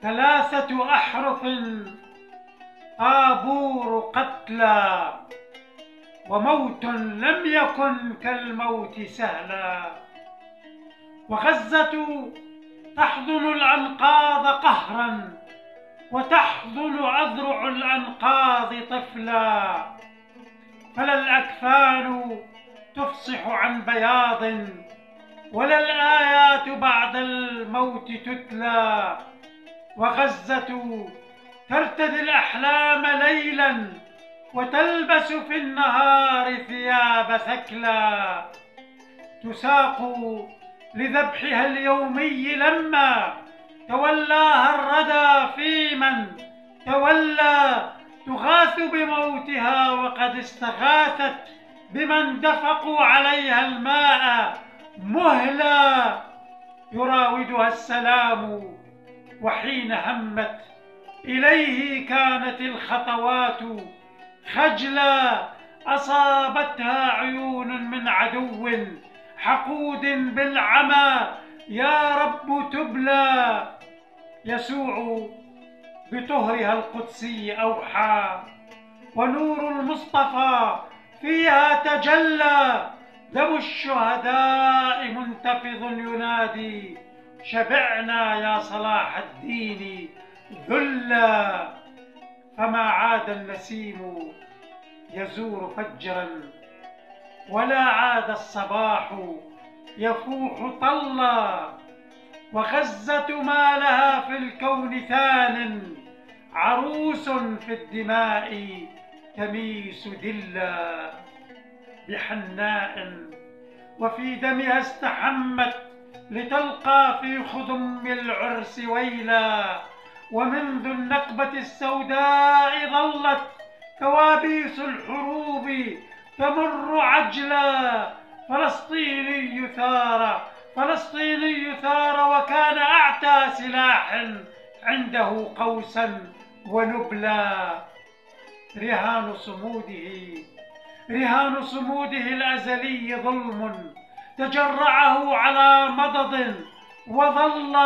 3 أحرف طابور قتلى، وموت لم يكن كالموت سهلا. وغزة تحضن الأنقاض قهرا، وتحضن أذرع الأنقاض طفلا. فلا الأكفان تفصح عن بياض، ولا الآيات بعد الموت تتلى. وغزة ترتدي الأحلام ليلا، وتلبس في النهار ثياب ثكلا. تساق لذبحها اليومي لما تولاها الردى في من تولى. تغاث بموتها وقد استغاثت بمن دفقوا عليها الماء مهلا. يراودها السلام وحين همت إليه كانت الخطوات خجلا. أصابتها عيون من عدو حقود بالعمى، يا رب تبلى. يسوع بطهرها القدسي أوحى، ونور المصطفى فيها تجلى. دم الشهداء منتفض ينادي، شبعنا يا صلاح الدين ذلا. فما عاد النسيم يزور فجرا، ولا عاد الصباح يفوح طلا. وغزة ما لها في الكون ثان، عروس في الدماء تميس دلا. بحناء وفي دمها استحمت، لتلقى في خضم العرس ويلا. ومنذ النكبة السوداء ظلت كوابيس الحروب تمر عجلا. فلسطيني ثار وكان أعتى سلاح عنده قوسا ونبلا. رهان صموده الأزلي ظلم، تجرعه على مضض وظل.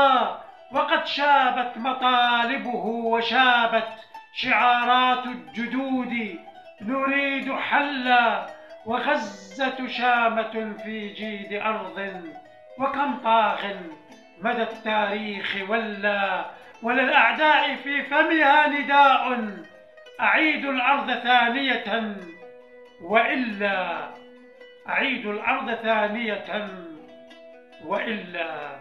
وقد شابت مطالبه وشابت شعارات الجدود، نريد حلا. وغزة شامة في جيد أرض، وكم طاغ مدى التاريخ ولا. وللأعداء في فمها نداء، أعيد الأرض ثانية وإلا. أعيد الأرض ثانية وإلا.